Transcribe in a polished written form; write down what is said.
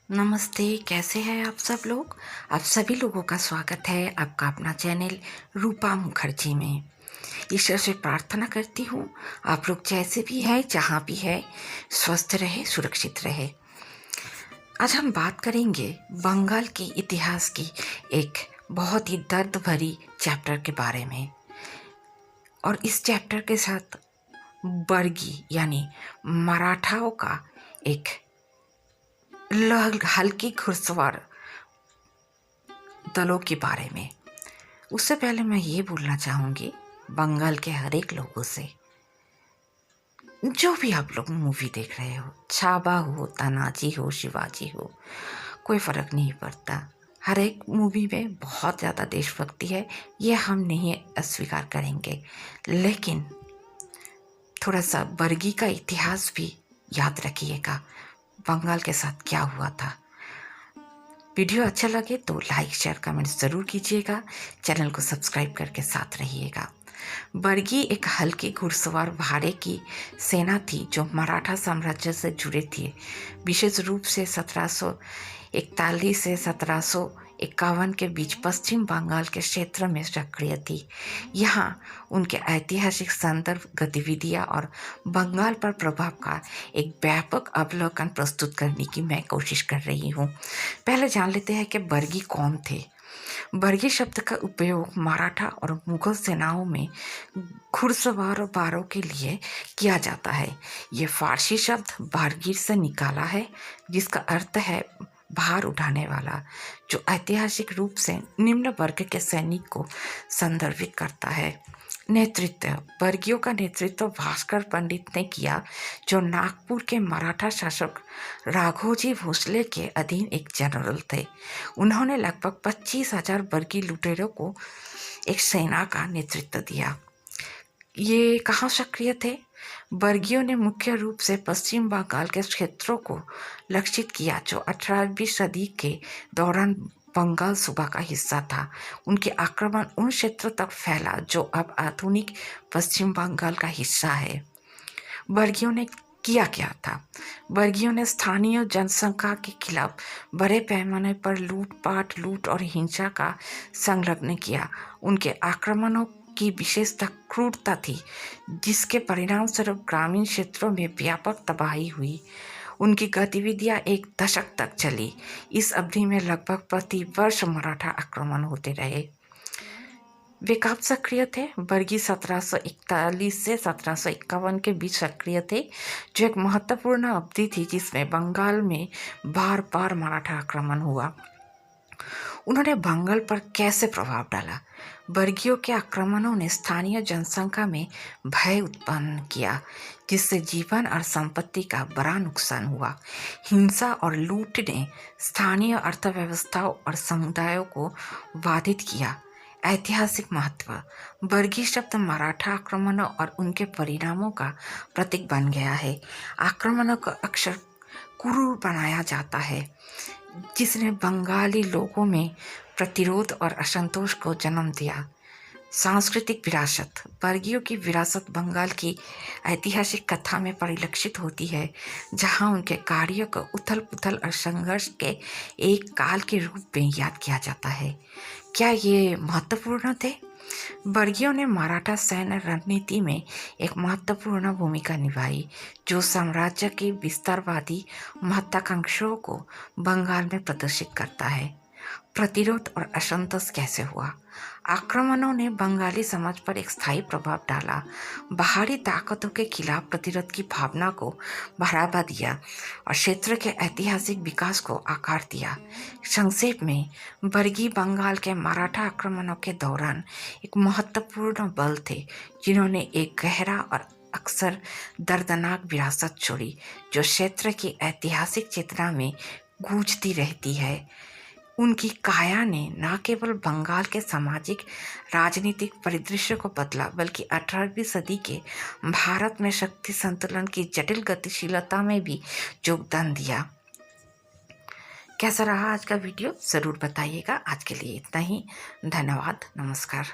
नमस्ते, कैसे हैं आप सब लोग। आप सभी लोगों का स्वागत है आपका अपना चैनल रूपा मुखर्जी में। ईश्वर से प्रार्थना करती हूँ आप लोग जैसे भी हैं, जहाँ भी है, स्वस्थ रहे, सुरक्षित रहे। आज हम बात करेंगे बंगाल के इतिहास की एक बहुत ही दर्द भरी चैप्टर के बारे में। और इस चैप्टर के साथ बर्गी यानी मराठाओं का एक हल्की घुड़सवार दलों के बारे में। उससे पहले मैं ये बोलना चाहूँगी बंगाल के हर एक लोगों से, जो भी आप लोग मूवी देख रहे हो, छावा हो, तानाजी हो, शिवाजी हो, कोई फ़र्क नहीं पड़ता। हर एक मूवी में बहुत ज़्यादा देशभक्ति है, ये हम नहीं अस्वीकार करेंगे, लेकिन थोड़ा सा बर्गी का इतिहास भी याद रखिएगा, बंगाल के साथ क्या हुआ था। वीडियो अच्छा लगे तो लाइक शेयर कमेंट ज़रूर कीजिएगा, चैनल को सब्सक्राइब करके साथ रहिएगा। बर्गी एक हल्की घुड़सवार भाड़े की सेना थी जो मराठा साम्राज्य से जुड़े थे। विशेष रूप से 1741 से 1751 के बीच पश्चिम बंगाल के क्षेत्र में सक्रिय थी। यहाँ उनके ऐतिहासिक संदर्भ, गतिविधियाँ और बंगाल पर प्रभाव का एक व्यापक अवलोकन प्रस्तुत करने की मैं कोशिश कर रही हूँ। पहले जान लेते हैं कि बर्गी कौन थे। बर्गी शब्द का उपयोग मराठा और मुगल सेनाओं में घुड़सवार बारों के लिए किया जाता है। ये फारसी शब्द बारगीर से निकाला है, जिसका अर्थ है भार उठाने वाला, जो ऐतिहासिक रूप से निम्न वर्ग के सैनिक को संदर्भित करता है। नेतृत्व, बर्गियों का नेतृत्व भास्कर पंडित ने किया, जो नागपुर के मराठा शासक राघोजी भोसले के अधीन एक जनरल थे। उन्होंने लगभग 25,000 बर्गी लुटेरों को एक सेना का नेतृत्व दिया। ये कहाँ सक्रिय थे? बर्गियों ने मुख्य रूप से पश्चिम बंगाल के क्षेत्रों को लक्षित किया, जो 18वीं सदी के दौरान बंगाल सूबा का हिस्सा था। उनके आक्रमण उन क्षेत्रों तक फैला जो अब आधुनिक पश्चिम बंगाल का हिस्सा है। बर्गियों ने किया क्या था? बर्गियों ने स्थानीय जनसंख्या के खिलाफ बड़े पैमाने पर लूटपाट, लूट और हिंसा का संलग्न किया। उनके आक्रमणों की विशेषता क्रूरता थी, जिसके परिणाम स्वरूप ग्रामीण क्षेत्रों में व्यापक तबाही हुई। उनकी गतिविधियां एक दशक तक चली। इस अवधि में लगभग प्रति वर्ष मराठा आक्रमण होते रहे। वे कब सक्रिय थे? बर्गी 1741 से 1751 के बीच सक्रिय थे, जो एक महत्वपूर्ण अवधि थी जिसमें बंगाल में बार बार मराठा आक्रमण हुआ। उन्होंने बंगाल पर कैसे प्रभाव डाला? बर्गियों के आक्रमणों ने स्थानीय जनसंख्या में भय उत्पन्न किया, जिससे जीवन और संपत्ति का बड़ा नुकसान हुआ। हिंसा और लूट ने स्थानीय अर्थव्यवस्थाओं और समुदायों को बाधित किया। ऐतिहासिक महत्व, बर्गी शब्द मराठा आक्रमणों और उनके परिणामों का प्रतीक बन गया है। आक्रमणों को अक्सर क्रूर बनाया जाता है, जिसने बंगाली लोगों में प्रतिरोध और असंतोष को जन्म दिया। सांस्कृतिक विरासत, बर्गियों की विरासत बंगाल की ऐतिहासिक कथा में परिलक्षित होती है, जहां उनके कार्यों को उथल पुथल और संघर्ष के एक काल के रूप में याद किया जाता है। क्या ये महत्वपूर्ण थे? बर्गियों ने मराठा सैन्य रणनीति में एक महत्वपूर्ण भूमिका निभाई, जो साम्राज्य की विस्तारवादी महत्वाकांक्षाओं को बंगाल में प्रदर्शित करता है। प्रतिरोध और असंतोष कैसे हुआ? आक्रमणों ने बंगाली समाज पर एक स्थायी प्रभाव डाला। बाहरी ताकतों के खिलाफ प्रतिरोध की भावना को बढ़ावा दिया और क्षेत्र के ऐतिहासिक विकास को आकार दिया। संक्षेप में, बर्गी बंगाल के मराठा आक्रमणों के दौरान एक महत्वपूर्ण बल थे, जिन्होंने एक गहरा और अक्सर दर्दनाक विरासत छोड़ी, जो क्षेत्र की ऐतिहासिक चेतना में गूंजती रहती है। उनकी काया ने न केवल बंगाल के सामाजिक राजनीतिक परिदृश्य को बदला, बल्कि 18वीं सदी के भारत में शक्ति संतुलन की जटिल गतिशीलता में भी योगदान दिया। कैसा रहा आज का वीडियो? ज़रूर बताइएगा। आज के लिए इतना ही। धन्यवाद। नमस्कार।